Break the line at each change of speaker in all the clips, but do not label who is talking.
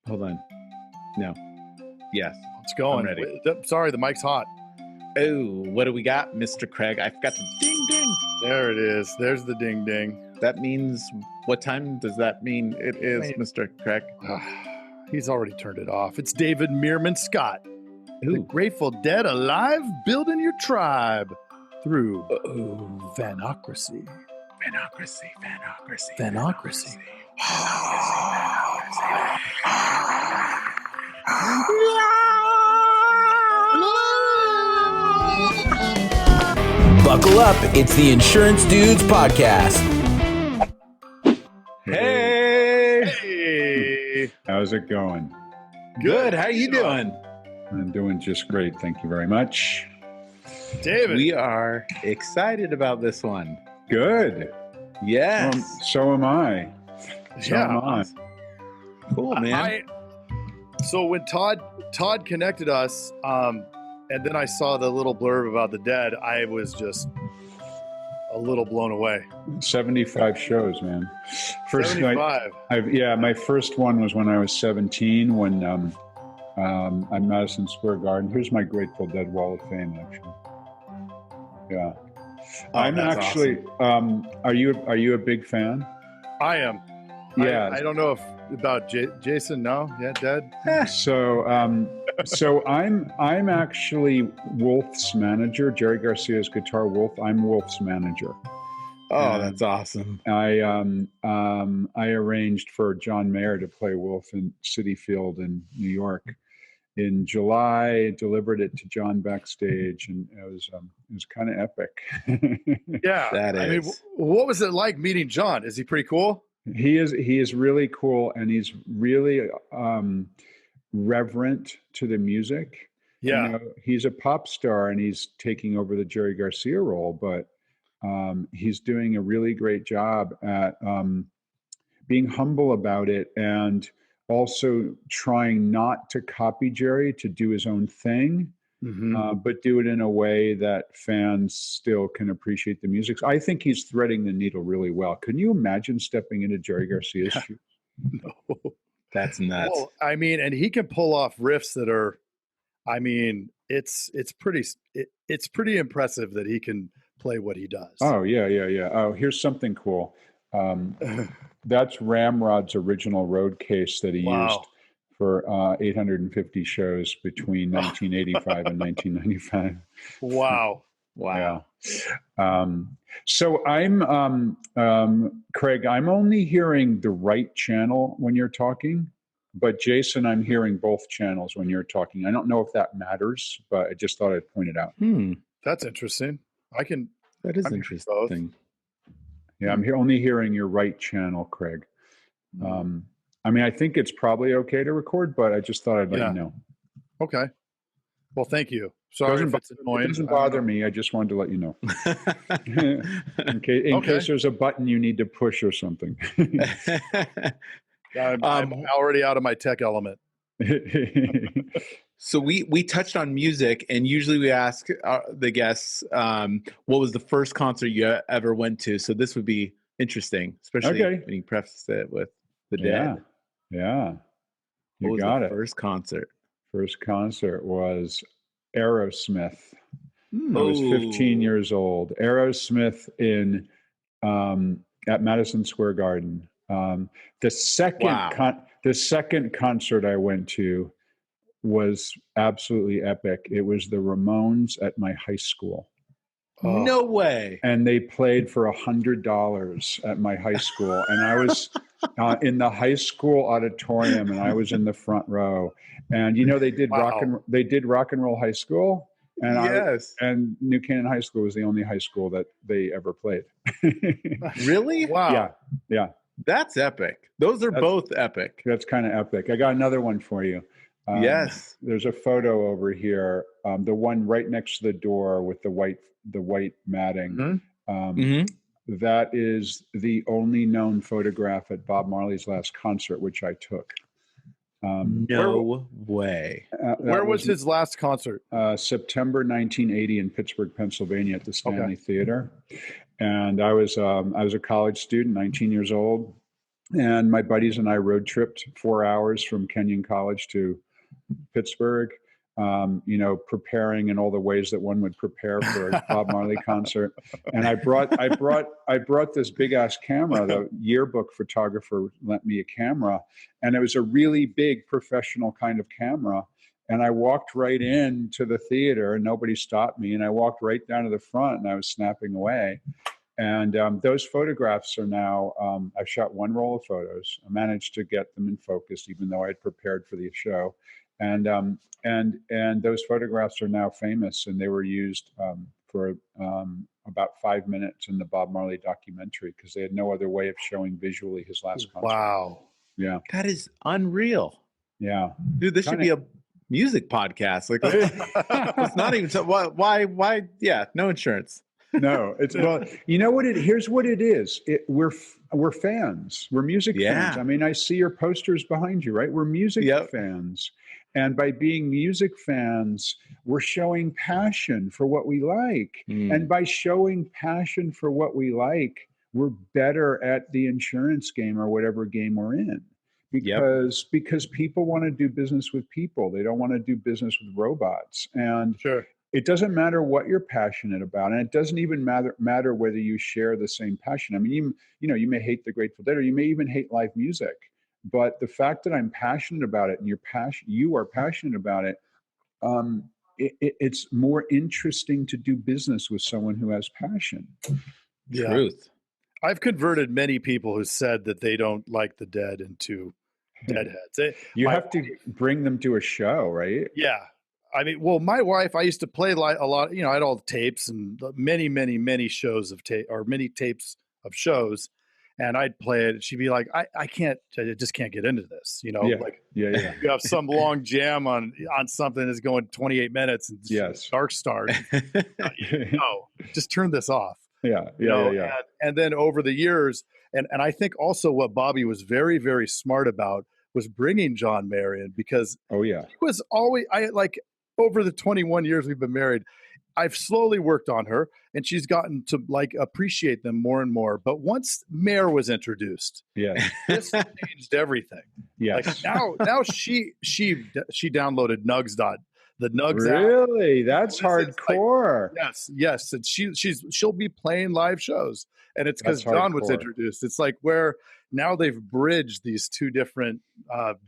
Hold on. No. Yes.
It's going.
I'm ready.
Sorry, the mic's hot.
Oh, what do we got, Mr. Craig? I've got the ding ding.
There it is. There's the ding ding.
That means, what time does that mean it is, Mr. Craig?
He's already turned it off. It's David Meerman Scott.
Ooh.
The Grateful Dead alive, building your tribe through Fanocracy.
Fanocracy.
Fanocracy.
Buckle up, it's the Insurance Dudes Podcast.
Hey!
How's it going?
Good. How you doing?
I'm doing just great. Thank you very much.
David.
We are excited about this one.
Good.
Yes.
So am I.
Cool, man.
So when Todd connected us, and then I saw the little blurb about the Dead, I was just a little blown away.
75 shows, man.
75.
My first one was when I was 17 when at Madison Square Garden. Here's my Grateful Dead Wall of Fame, actually. Yeah. I'm actually awesome. Are you a big fan?
I am.
Yeah.
I don't know about Jason. No, yeah, Dead.
So I'm actually Wolf's manager. Jerry Garcia's guitar Wolf. I'm Wolf's manager.
Oh, that's awesome.
I arranged for John Mayer to play Wolf in Citi Field in New York in July. Delivered it to John backstage, and it was kind of epic.
Yeah,
that is.
I mean, what was it like meeting John? Is he pretty cool?
He is really cool, and he's really reverent to the music.
Yeah.
You know, he's a pop star and he's taking over the Jerry Garcia role, but he's doing a really great job at being humble about it and also trying not to copy Jerry, to do his own thing, but do it in a way that fans still can appreciate the music. So I think he's threading the needle really well. Can you imagine stepping into Jerry Garcia's shoes?
No.
That's nuts.
Well, I mean, and he can pull off riffs that are, I mean, it's pretty impressive that he can play what he does.
Oh, yeah. Oh, here's something cool. That's Ramrod's original road case that he used for 850 shows between 1985 and 1995.
Wow.
Yeah. So I'm, Craig, I'm only hearing the right channel when you're talking, but Jason, I'm hearing both channels when you're talking. I don't know if that matters, but I just thought I'd point it out.
That's interesting.
That is interesting.
Yeah, I'm only hearing your right channel, Craig. I mean, I think it's probably okay to record, but I just thought I'd let you know.
Okay. Well, thank you. Sorry if it's annoying.
It doesn't bother me. I just wanted to let you know. in case there's a button you need to push or something.
I'm already out of my tech element.
So we touched on music, and usually we ask the guests, what was the first concert you ever went to? So this would be interesting, especially when you preface it with the Dead.
Yeah.
What was the first concert?
First concert was Aerosmith. I was 15 years old. Aerosmith at Madison Square Garden. The second concert I went to was absolutely epic. It was the Ramones at my high school.
No way.
And they played for $100 at my high school. And I was in the high school auditorium, and I was in the front row. And they did rock and roll high school. And and New Canaan High School was the only high school that they ever played.
Really?
Wow.
Yeah.
That's epic. That's both epic.
That's kind of epic. I got another one for you.
Yes.
There's a photo over here. The one right next to the door with the white matting. That is the only known photograph at Bob Marley's last concert, which I took.
No way.
Where was his last concert?
September 1980 in Pittsburgh, Pennsylvania, at the Stanley Theater. And I was a college student, 19 years old. And my buddies and I road tripped 4 hours from Kenyon College to Pittsburgh, preparing in all the ways that one would prepare for a Bob Marley concert. And I brought this big ass camera. The yearbook photographer lent me a camera, and it was a really big professional kind of camera. And I walked right into the theater, and nobody stopped me. And I walked right down to the front, and I was snapping away. And those photographs are now, I've shot one roll of photos. I managed to get them in focus, even though I had prepared for the show. And those photographs are now famous, and they were used for about 5 minutes in the Bob Marley documentary, because they had no other way of showing visually his last concert.
Wow.
Yeah.
That is unreal.
Yeah.
Dude, this should be a music podcast. Like, it's not even, why? Yeah, no insurance.
No, it's, well, you know what here's what it is. We're fans. We're music fans. I mean, I see your posters behind you, right? We're music fans. And by being music fans, we're showing passion for what we like. And by showing passion for what we like, we're better at the insurance game or whatever game we're in. Because people want to do business with people. They don't want to do business with robots. And it doesn't matter what you're passionate about, and it doesn't even matter whether you share the same passion. I mean, you may hate the Grateful Dead, or you may even hate live music, but the fact that I'm passionate about it and you are passionate about it, it's more interesting to do business with someone who has passion.
Yeah.
Truth.
I've converted many people who said that they don't like the Dead into Deadheads.
You have to bring them to a show, right?
Yeah. I mean, well, my wife, I used to play a lot, I had all the tapes and many shows of many tapes of shows, and I'd play it. She'd be like, I just can't get into this, You have some long jam on something that's going 28 minutes and dark stars. Just turn this off.
Yeah.
And then over the years, and I think also what Bobby was very, very smart about was bringing John Mayer in, because he was always, over the 21 years we've been married, I've slowly worked on her, and she's gotten to appreciate them more and more. But once Mayer was introduced, this changed everything.
Yes.
Now she downloaded Nugs. The Nugs
app. Really? That's hardcore.
Yes. And she'll be playing live shows, and it's because John was introduced. It's like where now they've bridged these two different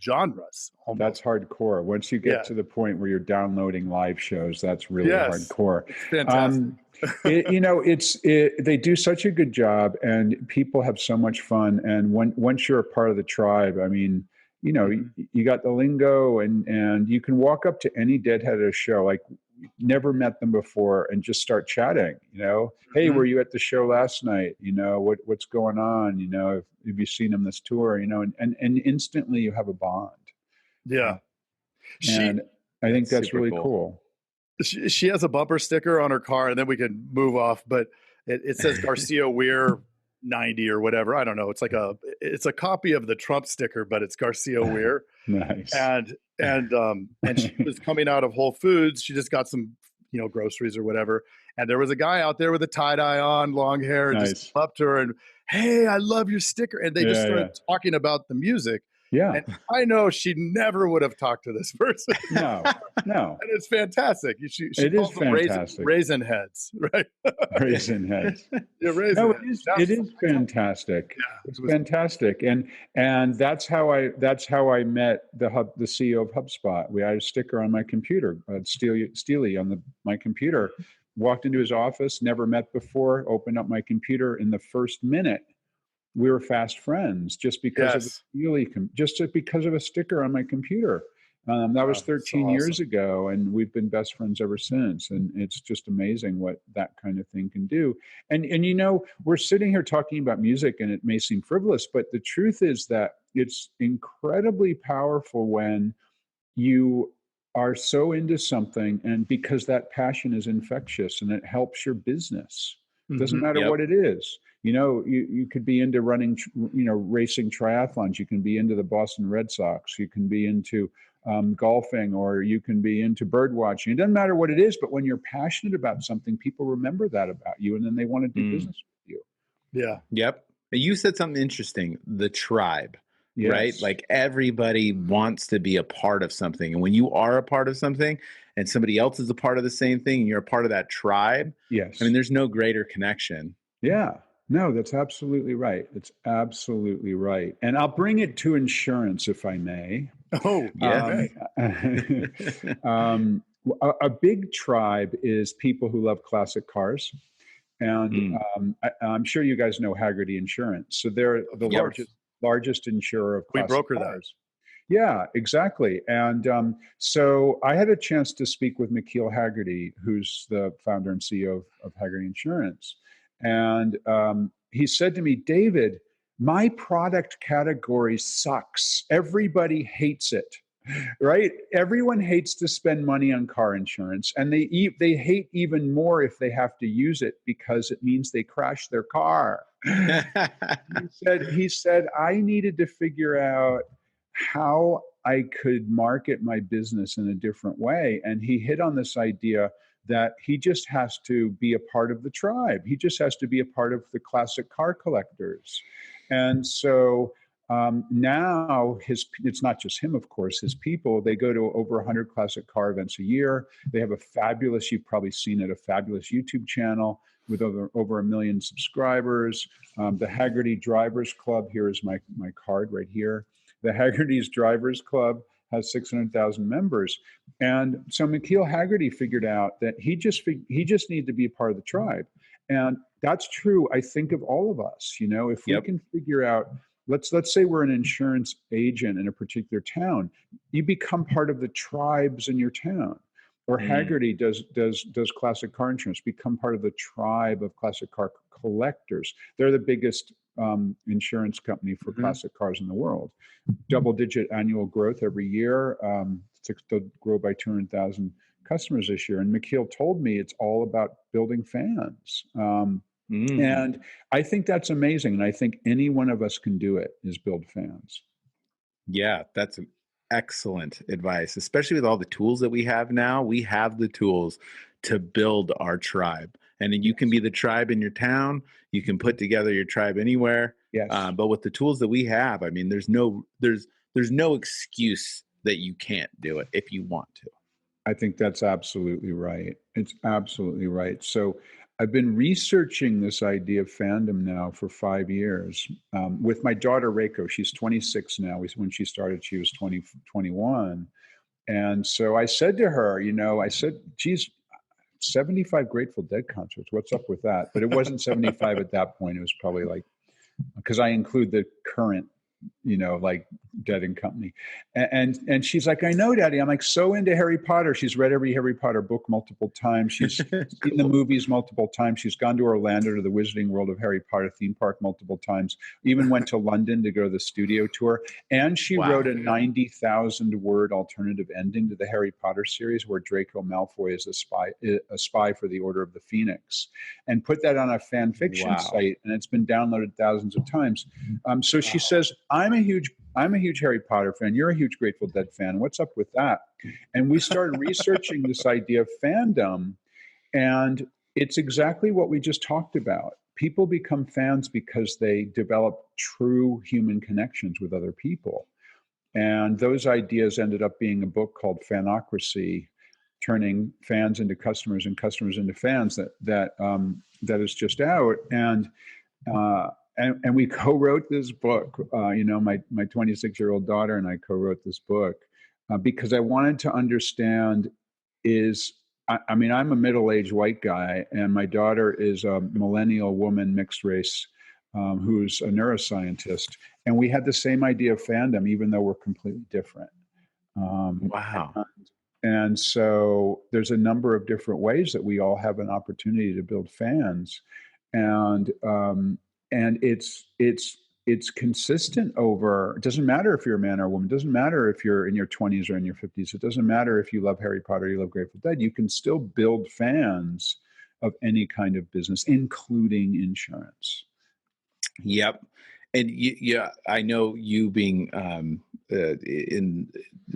genres. Almost.
That's hardcore. Once you get to the point where you're downloading live shows, that's really hardcore.
It's fantastic.
They do such a good job, and people have so much fun. And once you're a part of the tribe, I mean, you got the lingo, and you can walk up to any Deadhead at a show, like never met them before, and just start chatting. Hey, were you at the show last night? What's going on? Have you seen them this tour? And instantly you have a bond.
Yeah,
and I think that's really cool.
She has a bumper sticker on her car, and then we can move off. But it says Garcia Weir 90 or whatever. I don't know. It's a copy of the Trump sticker, but it's Garcia Weir.
Nice.
And she was coming out of Whole Foods. She just got some, groceries or whatever. And there was a guy out there with a tie-dye on, long hair, and just up to her and, hey, I love your sticker. And they just started talking about the music.
Yeah.
And I know she never would have talked to this person.
No.
And it's fantastic. She
it is fantastic.
Raisin heads, right?
Raisin heads.
Heads.
It is fantastic. Yeah, it's fantastic. And that's how I met the CEO of HubSpot. We had a sticker on my computer, Steely on my computer. Walked into his office, never met before, opened up my computer. In the first minute, we were fast friends just because because of a sticker on my computer. That was 13 years ago, and we've been best friends ever since. And it's just amazing what that kind of thing can do. And we're sitting here talking about music, and it may seem frivolous, but the truth is that it's incredibly powerful when you are so into something, and because that passion is infectious and it helps your business. It doesn't matter what it is. You could be into running, racing triathlons. You can be into the Boston Red Sox. You can be into golfing, or you can be into bird watching. It doesn't matter what it is, but when you're passionate about something, people remember that about you, and then they want to do business with you.
Yeah.
Yep. Now, you said something interesting, the tribe, right?
Yes.
Like everybody wants to be a part of something. And when you are a part of something and somebody else is a part of the same thing and you're a part of that tribe,
Yes.
I mean, there's no greater connection.
Yeah. No, that's absolutely right. It's absolutely right. And I'll bring it to insurance, if I may.
Oh, yeah.
A big tribe is people who love classic cars. And I'm sure you guys know Haggerty Insurance. So they're the largest insurer of classic
broker
cars. Yeah, exactly. And so I had a chance to speak with McKeel Haggerty, who's the founder and CEO of Haggerty Insurance. And he said to me, David, my product category sucks. Everybody hates it, right? Everyone hates to spend money on car insurance, and they hate even more if they have to use it because it means they crash their car. He said, I needed to figure out how I could market my business in a different way. And he hit on this idea that he just has to be a part of the tribe. He just has to be a part of the classic car collectors. And so now it's not just him, of course, his people, they go to over 100 classic car events a year. They have a fabulous, you've probably seen it, a fabulous YouTube channel with over 1 million subscribers. The Haggerty Drivers Club, here is my card right here. The Haggerty's Drivers Club has 600,000 members. And so McKeel Haggerty figured out that he just needed to be a part of the tribe. And that's true, I think, of all of us. You know, if we can figure out, let's say we're an insurance agent in a particular town, you become part of the tribes in your town. Or Haggerty does classic car insurance, become part of the tribe of classic car collectors. They're the biggest insurance company for classic cars in the world. Double-digit annual growth every year. They'll grow by 200,000 customers this year. And McKeel told me it's all about building fans. And I think that's amazing. And I think any one of us can do it, is build fans.
Yeah, that's excellent advice, especially with all the tools that we have now. We have the tools to build our tribe. And then you can be the tribe in your town. You can put together your tribe anywhere.
Yes.
But with the tools that we have, I mean, there's no excuse that you can't do it if you want to.
I think that's absolutely right. It's absolutely right. So I've been researching this idea of fandom now for 5 years with my daughter, Reiko. She's 26 now. When she started, she was 21. And so I said to her, geez, 75 Grateful Dead concerts. What's up with that? But it wasn't 75 at that point. It was probably like, because I include the current, like Dead and Company. And she's like, I know, Daddy. I'm like, so into Harry Potter. She's read every Harry Potter book multiple times. She's seen the movies multiple times. She's gone to Orlando to the Wizarding World of Harry Potter theme park multiple times. Even went to London to go to the studio tour. And she wrote a 90,000 word alternative ending to the Harry Potter series where Draco Malfoy is a spy for the Order of the Phoenix, and put that on a fan fiction site. And it's been downloaded thousands of times. So she says, I'm a huge Harry Potter fan. You're a huge Grateful Dead fan. What's up with that? And we started researching this idea of fandom, and it's exactly what we just talked about. People become fans because they develop true human connections with other people. And those ideas ended up being a book called Fanocracy, turning fans into customers and customers into fans that is just out. And we co-wrote this book. My 26-year-old daughter and I co-wrote this book because I wanted to understand I'm a middle-aged white guy, and my daughter is a millennial woman, mixed race, who's a neuroscientist. And we had the same idea of fandom, even though we're completely different.
Wow.
And so there's a number of different ways that we all have an opportunity to build fans. And it's consistent over, it doesn't matter if you're a man or a woman, it doesn't matter if you're in your 20s or in your 50s, it doesn't matter if you love Harry Potter, you love Grateful Dead, you can still build fans of any kind of business, including insurance. Yep.
And I know you being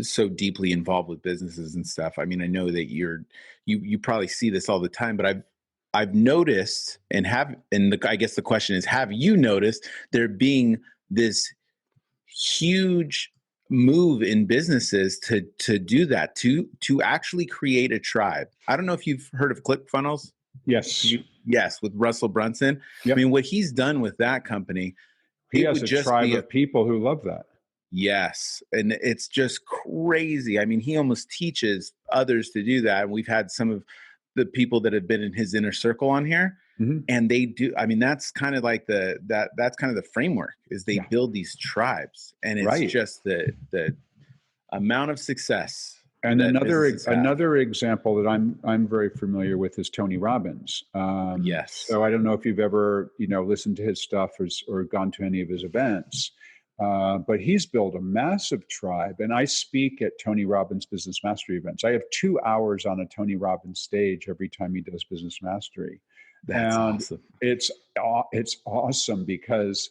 so deeply involved with businesses and stuff. I mean, I know that you probably see this all the time, but I've noticed I guess the question is, have you noticed there being this huge move in businesses to do that, to actually create a tribe? I don't know if you've heard of ClickFunnels.
Yes.
Yes, with Russell Brunson.
Yep.
I mean, what he's done with that company,
he has a tribe of people who love that.
Yes. And it's just crazy. I mean, he almost teaches others to do that. And we've had some of the people that have been in his inner circle on here, and they do. I mean, that's kind of like that's kind of the framework, is they build these tribes, and it's just the amount of success.
And another example that I'm very familiar with is Tony Robbins.
Yes.
So I don't know if you've ever listened to his stuff or gone to any of his events, but he's built a massive tribe. And I speak at Tony Robbins Business Mastery events. I have 2 hours on a Tony Robbins stage every time he does Business Mastery.
That's awesome.
It's awesome because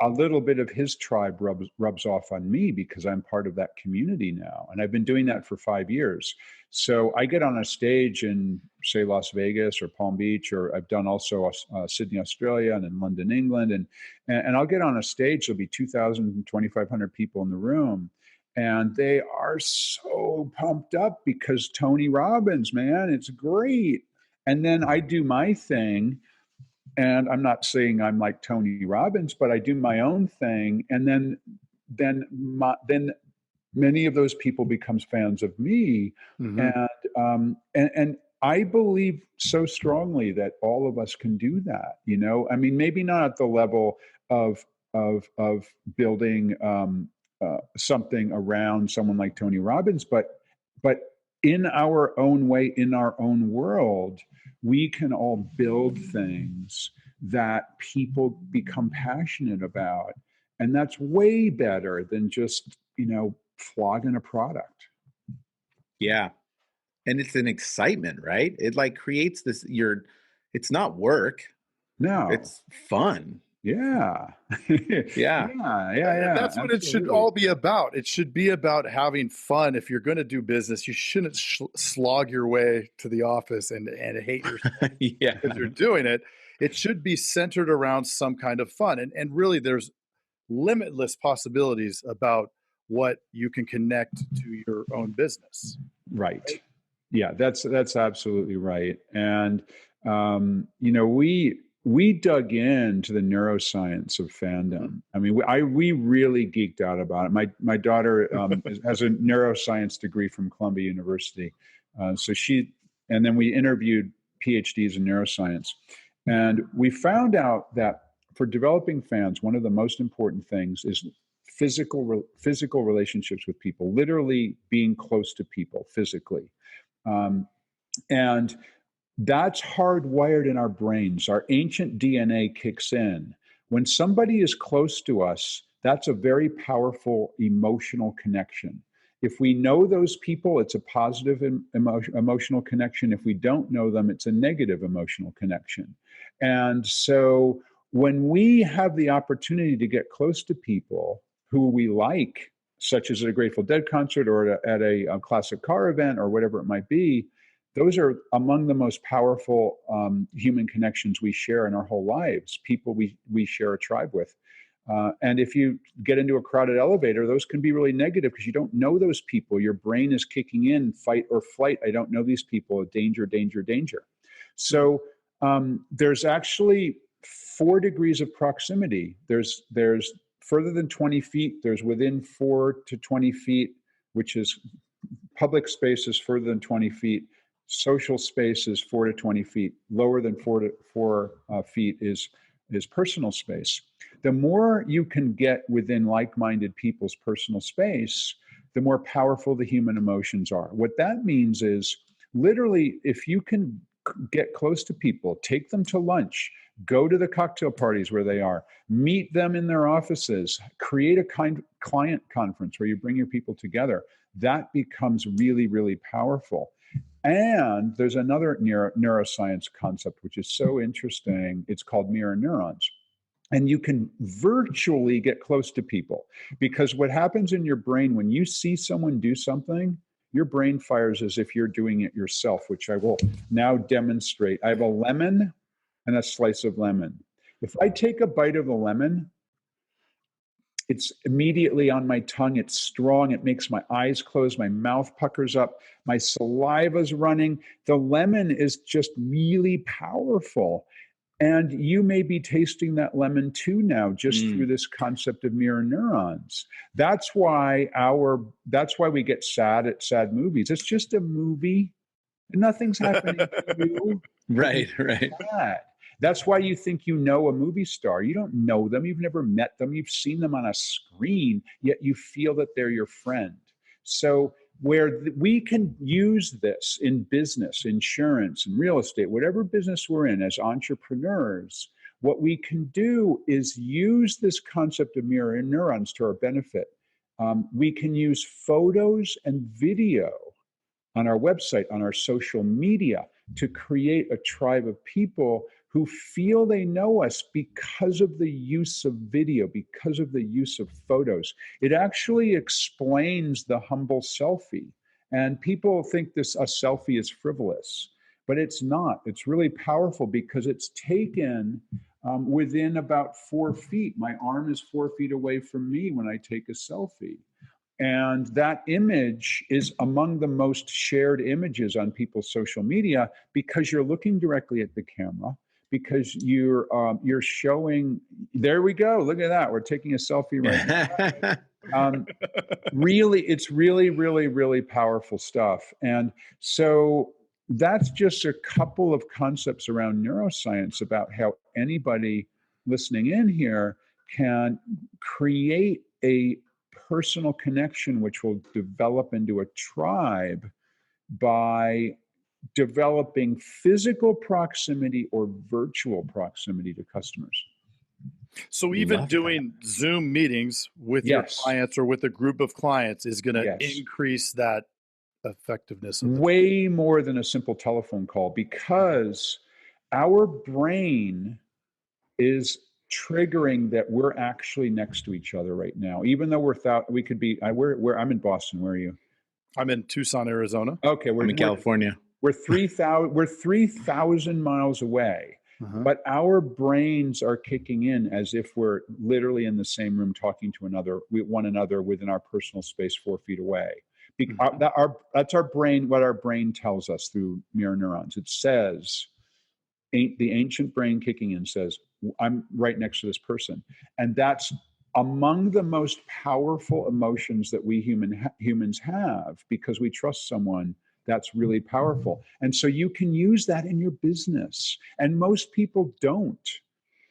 a little bit of his tribe rubs off on me, because I'm part of that community now. And I've been doing that for 5 years. So I get on a stage in, say, Las Vegas or Palm Beach, or I've done also Sydney, Australia, and in London, England. And I'll get on a stage, there'll be 2,000, 2,500 people in the room. And they are so pumped up because Tony Robbins, man, it's great. And then I do my thing. And I'm not saying I'm like Tony Robbins, but I do my own thing. And then many of those people becomes fans of me. And I believe so strongly that all of us can do that. I mean, maybe not at the level of building something around someone like Tony Robbins, but in our own way, in our own world, we can all build things that people become passionate about. And that's way better than just, flogging a product.
Yeah. And it's an excitement, right? It like creates this, it's not work.
No.
It's fun.
Yeah.
Yeah.
That's what it should all be about. It should be about having fun. If you're going to do business, you shouldn't slog your way to the office and hate yourself because you're doing it. It should be centered around some kind of fun. And really, there's limitless possibilities about what you can connect to your own business.
Right. Yeah, that's absolutely right. And, we dug into the neuroscience of fandom. I mean, we really geeked out about it. My daughter has a neuroscience degree from Columbia University. And then we interviewed PhDs in neuroscience. And we found out that for developing fans, one of the most important things is physical relationships with people, literally being close to people physically. And that's hardwired in our brains. Our ancient DNA kicks in. When somebody is close to us, that's a very powerful emotional connection. If we know those people, it's a positive emotional connection. If we don't know them, it's a negative emotional connection. And so when we have the opportunity to get close to people who we like, such as at a Grateful Dead concert or at a classic car event or whatever it might be, those are among the most powerful human connections we share in our whole lives, people we share a tribe with. And if you get into a crowded elevator, those can be really negative because you don't know those people. Your brain is kicking in fight or flight. I don't know these people. Danger, danger, danger. So there's actually 4 degrees of proximity. There's further than 20 feet. There's within 4 to 20 feet, which is public spaces further than 20 feet. Social space is 4 to 20 feet. Lower than 4 feet is personal space. The more you can get within like-minded people's personal space, the more powerful the human emotions are. What that means is, literally, if you can get close to people, take them to lunch, go to the cocktail parties where they are, meet them in their offices, create a client conference where you bring your people together, that becomes really, really powerful. And there's another neuroscience concept, which is so interesting. It's called mirror neurons. And you can virtually get close to people, because what happens in your brain when you see someone do something, your brain fires as if you're doing it yourself, which I will now demonstrate. I have a lemon and a slice of lemon. If I take a bite of the lemon, it's immediately on my tongue. It's strong. It makes my eyes close. My mouth puckers up. My saliva's running. The lemon is just really powerful. And you may be tasting that lemon too now, just through this concept of mirror neurons. That's why we get sad at sad movies. It's just a movie. Nothing's happening to you.
Right.
That's why you think you know a movie star. You don't know them. You've never met them. You've seen them on a screen, yet you feel that they're your friend. So we can use this in business, insurance, and real estate, whatever business we're in as entrepreneurs, what we can do is use this concept of mirror neurons to our benefit. We can use photos and video on our website, on our social media, to create a tribe of people who feel they know us because of the use of video, because of the use of photos. It actually explains the humble selfie. And people think a selfie is frivolous, but it's not. It's really powerful because it's taken within about 4 feet. My arm is 4 feet away from me when I take a selfie. And that image is among the most shared images on people's social media because you're looking directly at the camera, because you're showing, there we go, look at that, we're taking a selfie right now. Really, it's really, really, really powerful stuff. And so that's just a couple of concepts around neuroscience about how anybody listening in here can create a personal connection which will develop into a tribe by developing physical proximity or virtual proximity to customers.
So even doing Zoom meetings with your clients or with a group of clients is going to increase that effectiveness.
Way more than a simple telephone call, because our brain is triggering that we're actually next to each other right now, even though we could be. I'm in Boston. Where are you?
I'm in Tucson, Arizona.
Okay,
I'm in California.
We're 3,000 miles away, but our brains are kicking in as if we're literally in the same room talking to one another within our personal space 4 feet away. That's our brain. What our brain tells us through mirror neurons. It says, the ancient brain kicking in says, I'm right next to this person. And that's among the most powerful emotions that we humans have, because we trust someone. That's really powerful. And so you can use that in your business. And most people don't.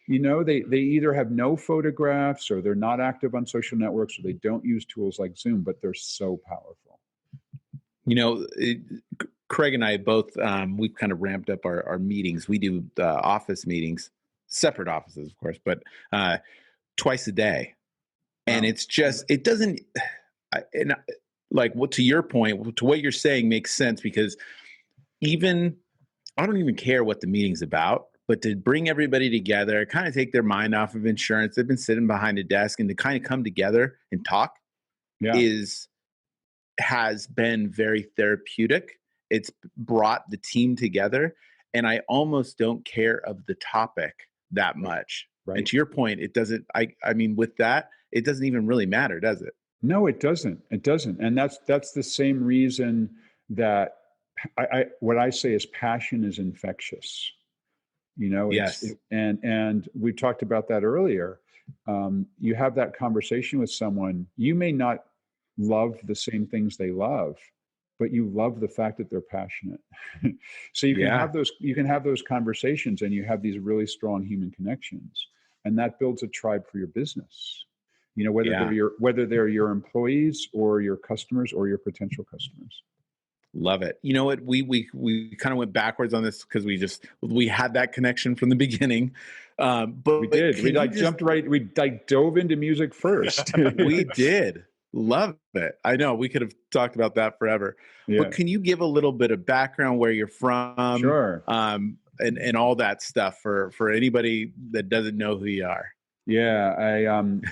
They either have no photographs, or they're not active on social networks, or they don't use tools like Zoom, but they're so powerful.
Craig and I both, we've kind of ramped up our meetings. We do office meetings, separate offices, of course, but twice a day. And it's just, it doesn't, to your point, to what you're saying makes sense, because I don't even care what the meeting's about, but to bring everybody together, kind of take their mind off of insurance. They've been sitting behind a desk, and to kind of come together and talk has been very therapeutic. It's brought the team together, and I almost don't care of the topic that much. Right. And to your point, it doesn't, I mean, with that, it doesn't even really matter, does it?
No, it doesn't. It doesn't. And that's the same reason that what I say is passion is infectious.
Yes.
And we talked about that earlier. You have that conversation with someone, you may not love the same things they love, but you love the fact that they're passionate. So you can have those conversations, and you have these really strong human connections, and that builds a tribe for your business. Whether they're your employees or your customers or your potential customers.
Love it. You know what? We kind of went backwards on this because we had that connection from the beginning. But
we did. We jumped right. We dove into music first.
We did. Love it. I know we could have talked about that forever. Yeah. But can you give a little bit of background, where you're from?
Sure.
And all that stuff for anybody that doesn't know who you are.
Yeah,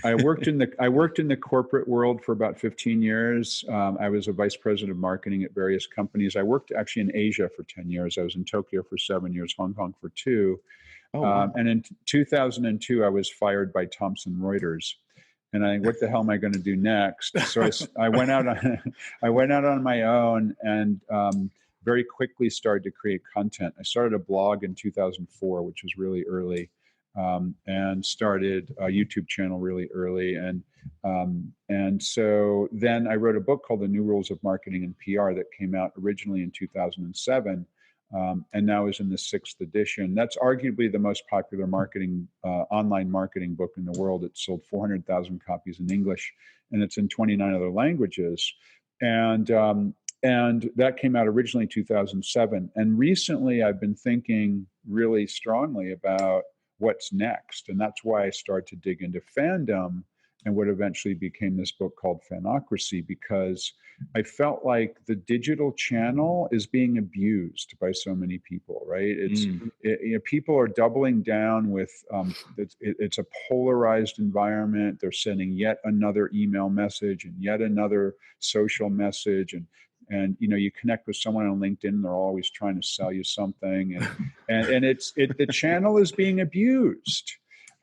I worked in the corporate world for about 15 years. I was a vice president of marketing at various companies. I worked actually in Asia for 10 years. I was in Tokyo for 7 years, Hong Kong for 2.
Oh, wow.
And in 2002, I was fired by Thomson Reuters. And I think, what the hell am I going to do next? So I went out on my own and very quickly started to create content. I started a blog in 2004, which was really early. And started a YouTube channel really early. And so then I wrote a book called The New Rules of Marketing and PR that came out originally in 2007. And now is in the 6th edition. That's arguably the most popular online marketing book in the world. It sold 400,000 copies in English, and it's in 29 other languages. And that came out originally in 2007. And recently I've been thinking really strongly about what's next. And that's why I started to dig into fandom and what eventually became this book called Fanocracy, because I felt like the digital channel is being abused by so many people, right? People are doubling down with, it's a polarized environment. They're sending yet another email message and yet another social message. And you connect with someone on LinkedIn, and they're always trying to sell you something, and the channel is being abused.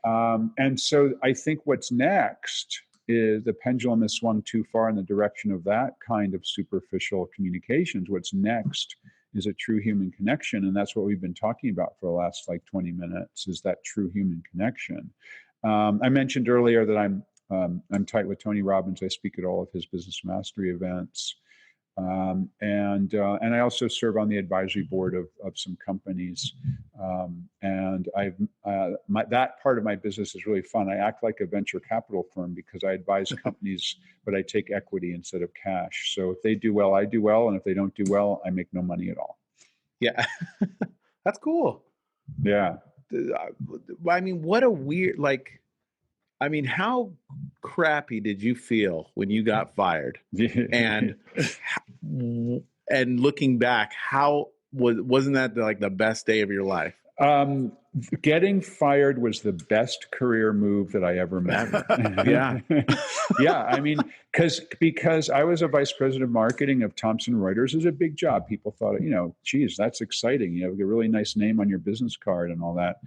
And so I think what's next is the pendulum has swung too far in the direction of that kind of superficial communications. What's next is a true human connection, and that's what we've been talking about for the last 20 minutes. Is that true human connection? I mentioned earlier that I'm tight with Tony Robbins. I speak at all of his business mastery events. And I also serve on the advisory board of some companies. And that part of my business is really fun. I act like a venture capital firm because I advise companies, but I take equity instead of cash. So if they do well, I do well. And if they don't do well, I make no money at all.
Yeah. That's cool.
Yeah.
I mean, what a weird, how crappy did you feel when you got fired? And looking back, how wasn't that the best day of your life?
Getting fired was the best career move that I ever made.
Yeah.
Yeah. I mean, because I was a vice president of marketing of Thomson Reuters. It was a big job. People thought, geez, that's exciting. You have a really nice name on your business card and all that.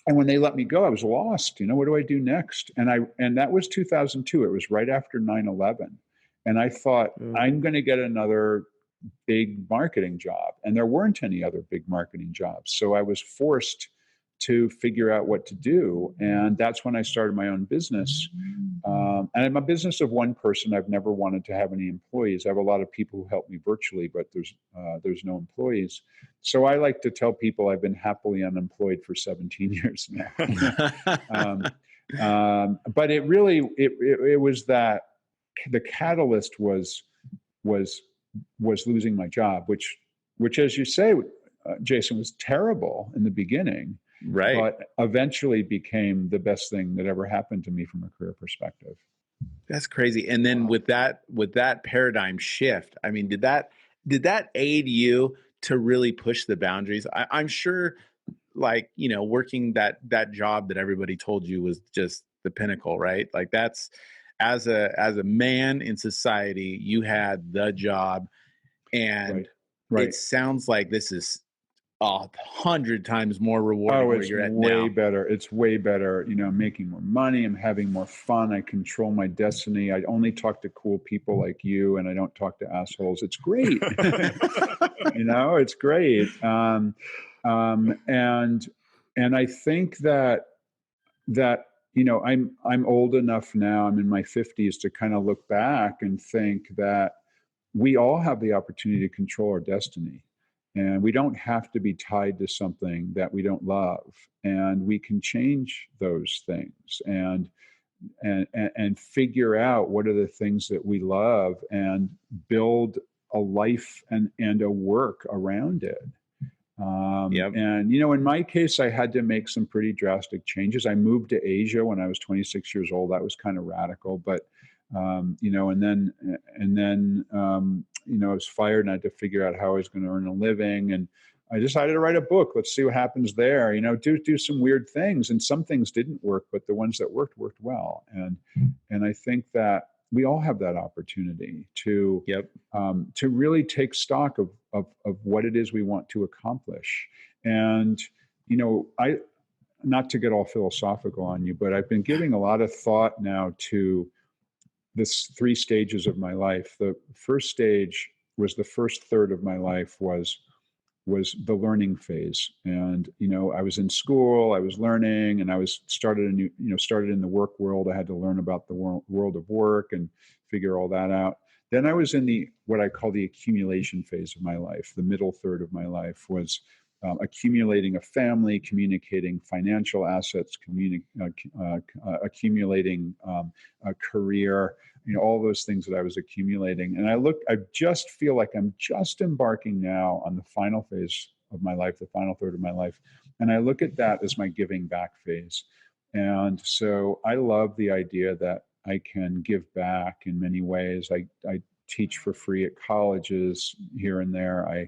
And when they let me go, I was lost. What do I do next? And that was 2002. It was right after 9/11. And I thought, I'm going to get another big marketing job. And there weren't any other big marketing jobs. So I was forced to figure out what to do. And that's when I started my own business. And I'm a business of one person. I've never wanted to have any employees. I have a lot of people who help me virtually, but there's no employees. So I like to tell people I've been happily unemployed for 17 years now. But it really, it was that the catalyst was losing my job, which as you say, Jason, was terrible in the beginning.
Right.
But eventually became the best thing that ever happened to me from a career perspective.
That's crazy. And then with that paradigm shift, I mean, did that aid you to really push the boundaries? I'm sure working that job that everybody told you was just the pinnacle, right? That's as a man in society, you had the job, and
right.
It sounds like this is 100 times more rewarding where you're at now.
Way better. It's way better. I'm making more money. I'm having more fun. I control my destiny. I only talk to cool people like you, and I don't talk to assholes. It's great. It's great. And I think that I'm old enough now. I'm in my 50s to kind of look back and think that we all have the opportunity to control our destiny. And we don't have to be tied to something that we don't love, and we can change those things and figure out what are the things that we love and build a life and a work around it.
Yep.
And in my case, I had to make some pretty drastic changes. I moved to Asia when I was 26 years old. That was kind of radical, but and then I was fired and I had to figure out how I was going to earn a living. And I decided to write a book. Let's see what happens there. Do some weird things, and some things didn't work, but the ones that worked well. And I think that we all have that opportunity to really take stock of what it is we want to accomplish. And not to get all philosophical on you, but I've been giving a lot of thought now to this 3 stages of my life. The first stage was the first third of my life was the learning phase. And, I was in school, I was learning, and I started in the work world. I had to learn about the world of work and figure all that out. Then I was in what I call the accumulation phase of my life. The middle third of my life was accumulating a family, communicating financial assets, accumulating a career, all those things that I was accumulating. And I just feel like I'm just embarking now on the final phase of my life, the final third of my life. And I look at that as my giving back phase. And so I love the idea that I can give back in many ways. I teach for free at colleges here and there. I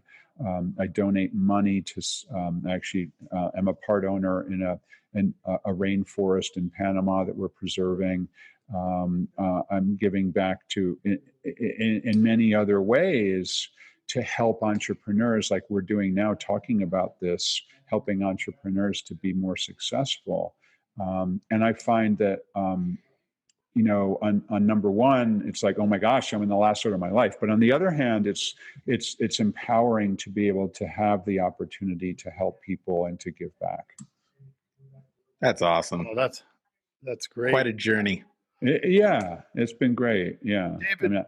donate money to, I'm a part owner in a rainforest in Panama that we're preserving. I'm giving back to in many other ways to help entrepreneurs, like we're doing now, talking about this, helping entrepreneurs to be more successful. And I find that, on number one, it's like, oh my gosh, I'm in the last sort of my life. But on the other hand, it's empowering to be able to have the opportunity to help people and to give back.
That's awesome.
Oh, that's great.
Quite a journey.
Yeah, it's been great. Yeah.
David,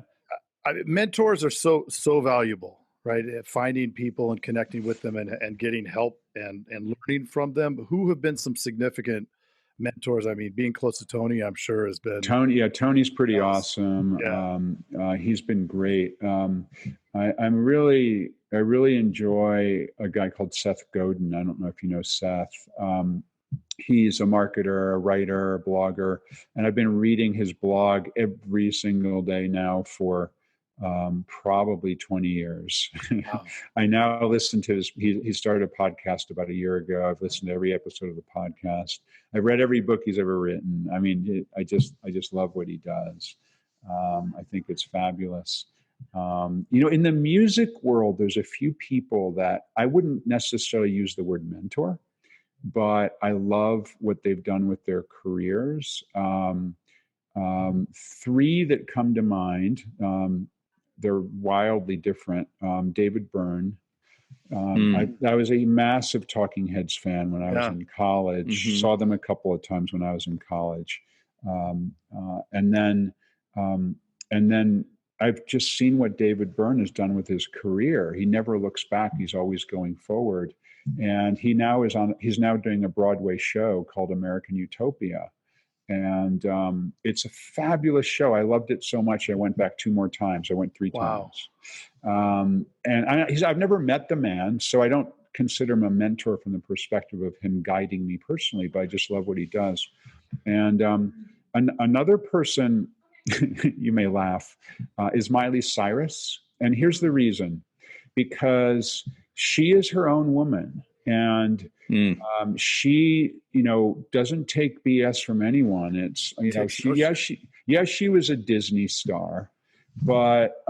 mentors are so valuable, right? Finding people and connecting with them and getting help and learning from them. Who have been some significant mentors? I mean, being close to Tony, I'm sure has been.
Tony, yeah, Tony's pretty awesome. Yeah. He's been great. I really enjoy a guy called Seth Godin. I don't know if you know Seth. He's a marketer, a writer, a blogger, and I've been reading his blog every single day now for probably 20 years. Wow. I now listen to he started a podcast about a year ago. I've listened to every episode of the podcast. I've read every book he's ever written. I mean, I just love what he does. I think it's fabulous. In the music world, there's a few people that I wouldn't necessarily use the word mentor, but I love what they've done with their careers. 3 that come to mind. They're wildly different. David Byrne. I was a massive Talking Heads fan when I was in college. Mm-hmm. Saw them a couple of times when I was in college. And then I've just seen what David Byrne has done with his career. He never looks back. He's always going forward. And he's now doing a Broadway show called American Utopia. And it's a fabulous show. I loved it so much. I went back 2 more times. I went 3 times. And I've never met the man, so I don't consider him a mentor from the perspective of him guiding me personally, but I just love what he does. And another person, you may laugh, is Miley Cyrus. And here's the reason. Because she is her own woman. And she, doesn't take BS from anyone. It's, she was a Disney star, but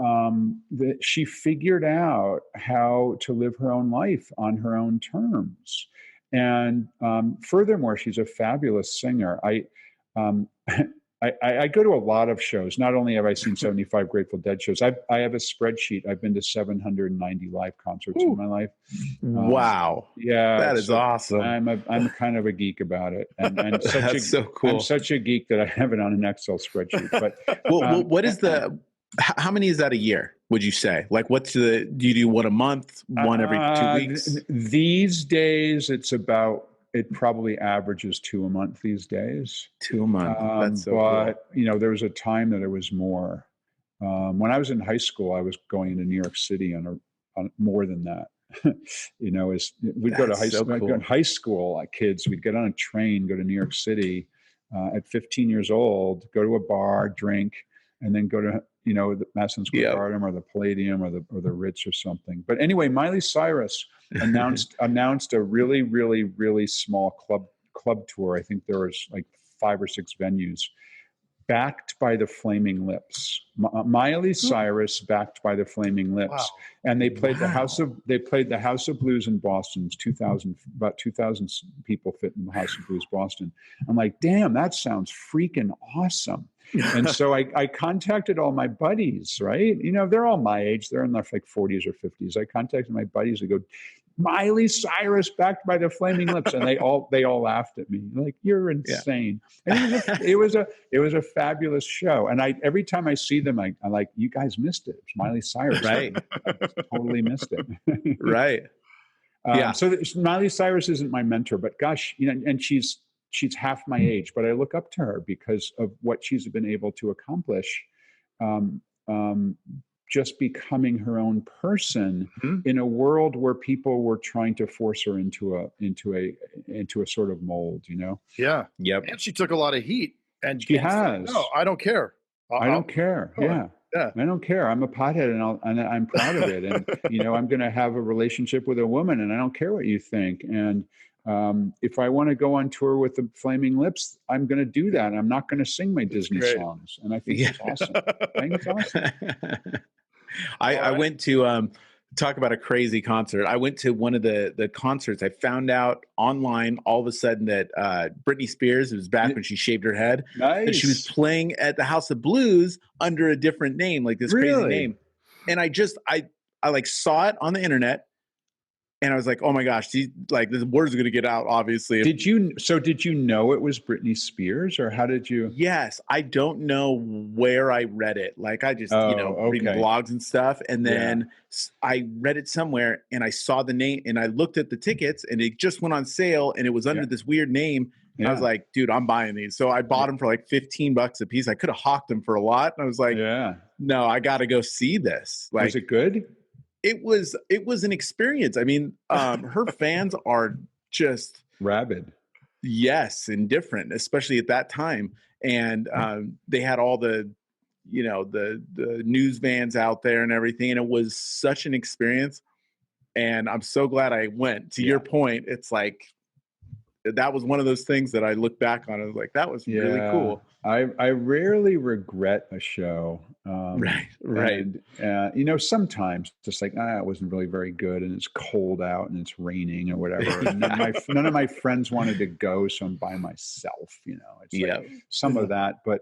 she figured out how to live her own life on her own terms. And furthermore, she's a fabulous singer. I go to a lot of shows. Not only have I seen 75 Grateful Dead shows, I have a spreadsheet. I've been to 790 live concerts in my life.
Wow.
Yeah.
That is awesome.
I'm kind of a geek about it. And
That's so cool.
I'm such a geek that I have it on an Excel spreadsheet. But
what is how many is that a year, would you say? Like do you do one a month, one every 2 weeks?
These days it probably averages 2 a month these days.
2 a month. That's so cool.
There was a time that it was more. When I was in high school, I was going into New York City on more than that. We'd go to high school. Cool. High school kids, we'd get on a train, go to New York City at 15 years old, go to a bar, drink, and then go to the Madison Square Garden or the Palladium or the Ritz or something. But anyway, Miley Cyrus announced a really, really, really small club tour. I think there was like 5 or 6 venues, backed by the Flaming Lips. Miley Cyrus backed by the Flaming Lips. Wow. And they played the House of Blues in Boston. About 2,000 people fit in the House of Blues Boston. I'm like, damn, that sounds freaking awesome. And so I contacted all my buddies, right? They're all my age. They're in their like 40s or 50s. I contacted my buddies. I go, Miley Cyrus backed by the Flaming Lips, and they all laughed at me like, you're insane. And it was a fabulous show. And every time I see them, I'm like, you guys missed it. It's Miley Cyrus,
right?
I totally missed it,
right?
So Miley Cyrus isn't my mentor, but gosh, and she's half my age, but I look up to her because of what she's been able to accomplish. Just becoming her own person in a world where people were trying to force her into a sort of mold,
Yeah.
Yep.
And she took a lot of heat, and
she has.
No, I don't care.
I don't care. Yeah. I don't care. I'm a pothead, and I'm proud of it. And I'm going to have a relationship with a woman, and I don't care what you think. And if I want to go on tour with the Flaming Lips, I'm going to do that. I'm not going to sing my Disney songs. And I think it's awesome. I think it's awesome.
I went to talk about a crazy concert. I went to one of the concerts. I found out online all of a sudden that Britney Spears, it was back when she shaved her head,
nice.
that she was playing at the House of Blues under a different name, like this crazy name. And I like saw it on the internet. And I was like, oh my gosh, the word's going to get out, obviously.
Did you know it was Britney Spears, or how did you?
Yes. I don't know where I read it. Like I just, reading blogs and stuff. And then I read it somewhere and I saw the name and I looked at the tickets and it just went on sale and it was under this weird name. I was like, dude, I'm buying these. So I bought them for like $15 a piece. I could have hawked them for a lot. And I was like, no, I got to go see this. Like,
was it good?
It was an experience. I mean, her fans are just
rabid.
Yes, and different, especially at that time. And they had all the news vans out there and everything. And it was such an experience. And I'm so glad I went. To your point, it's like, that was one of those things that I look back on. I was like, that was really cool.
I rarely regret a show.
Right.
And, sometimes just like, it wasn't really very good and it's cold out and it's raining or whatever. And none of my friends wanted to go, so I'm by myself, It's like some of that, but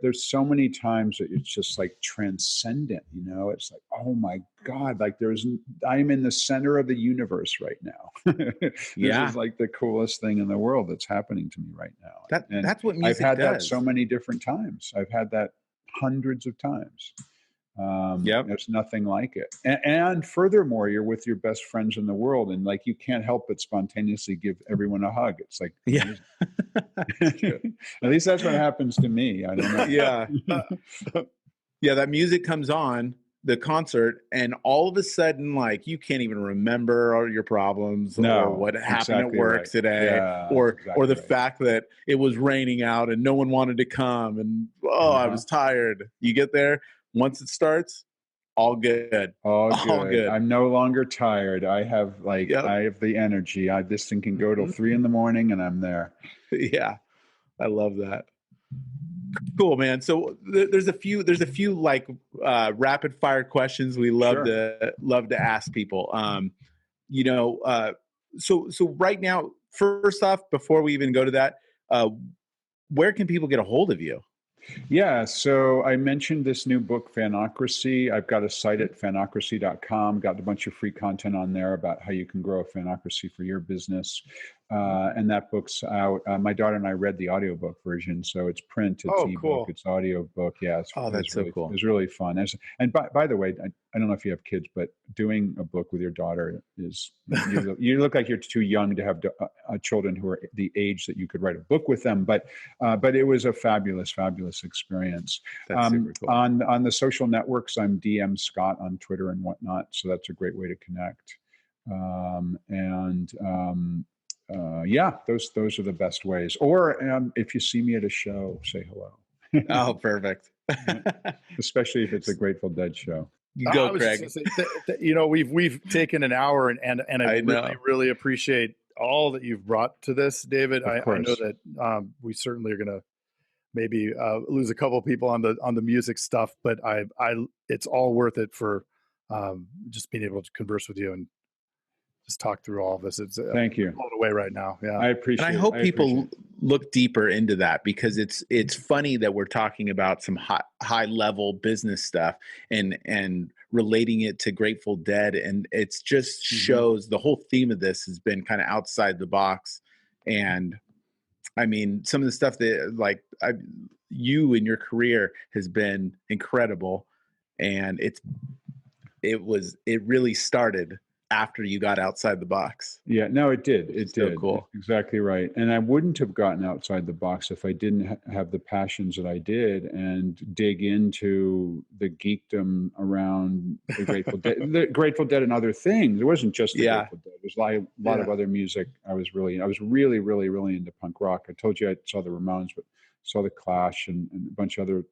there's so many times that it's just like transcendent, it's like, oh my God, like I'm in the center of the universe right now. This is like the coolest thing in the world that's happening to me right now.
That's what music
I've had
does.
that so many different times. I've had that hundreds of times. There's nothing like it. And furthermore, you're with your best friends in the world, and like you can't help but spontaneously give everyone a hug. It's like, at least that's what happens to me. I don't know.
That music comes on the concert, and all of a sudden, like you can't even remember all your problems or what happened at work today, or the fact that it was raining out and no one wanted to come, and I was tired. You get there. Once it starts, all good.
All good. I'm no longer tired. I have I have the energy. This thing can go till 3 a.m. and I'm there.
Yeah. I love that. Cool, man. So there's a few like rapid fire questions we love to ask people. So right now, first off, before we even go to that, where can people get a hold of you?
Yeah, so I mentioned this new book, Fanocracy. I've got a site at fanocracy.com, got a bunch of free content on there about how you can grow a fanocracy for your business. And that book's out. My daughter and I read the audiobook version, so it's print, it's ebook, cool. It's audiobook. Yeah,
that's so cool.
It's really fun. And by the way, I don't know if you have kids, but doing a book with your daughter is, you look like you're too young to have children who are the age that you could write a book with them. But it was a fabulous experience.
That's super cool.
On the social networks, I'm DM Scott on Twitter and whatnot. So that's a great way to connect. Those are the best ways. Or if you see me at a show, say hello.
Oh, perfect.
Especially if it's a Grateful Dead show.
Go, Craig.
Say, we've taken an hour, and I really appreciate all that you've brought to this, David. I know that we certainly are going to maybe lose a couple of people on the music stuff, but it's all worth it for just being able to converse with you and just talk through all of this. It's
thank you.
Blown away right now. Yeah,
I appreciate.
And I hope people look deeper into that, because it's funny that we're talking about some high level business stuff and relating it to Grateful Dead, and it's just shows the whole theme of this has been kind of outside the box. And I mean, some of the stuff that you in your career has been incredible, and it really started after you got outside the box.
Yeah, no, it did. It did.
Cool.
Exactly right. And I wouldn't have gotten outside the box if I didn't have the passions that I did and dig into the geekdom around the Grateful Dead, the Grateful Dead and other things. It wasn't just the Grateful Dead. There's a lot of other music. I was really, really into punk rock. I told you I saw the Ramones, but saw the Clash and a bunch of other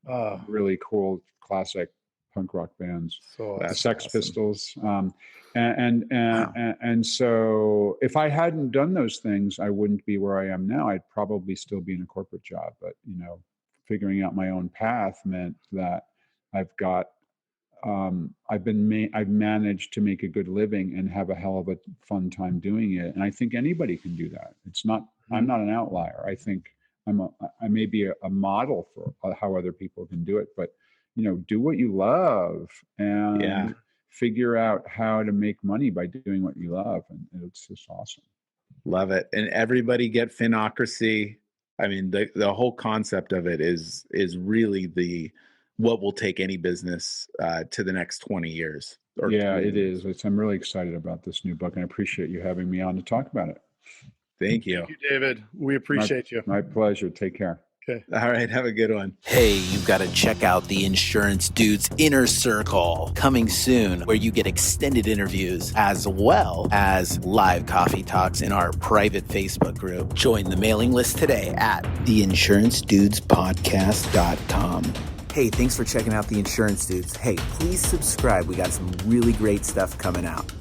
really cool classic punk rock bands, the Sex Pistols. And so if I hadn't done those things, I wouldn't be where I am now. I'd probably still be in a corporate job. But, figuring out my own path meant that I've managed to make a good living and have a hell of a fun time doing it. And I think anybody can do that. I'm not an outlier. I think I may be a model for how other people can do it, but do what you love and figure out how to make money by doing what you love. And it's just awesome.
Love it. And everybody get Fanocracy. I mean, the whole concept of it is really what will take any business to the next 20 years.
It is. I'm really excited about this new book, and I appreciate you having me on to talk about it.
Thank you.
Thank you, David. We appreciate you.
My pleasure. Take care.
Okay.
All right. Have a good one.
Hey, you've got to check out the Insurance Dudes Inner Circle, coming soon, where you get extended interviews as well as live coffee talks in our private Facebook group. Join the mailing list today at theinsurancedudespodcast.com. Hey, thanks for checking out The Insurance Dudes. Hey, please subscribe. We got some really great stuff coming out.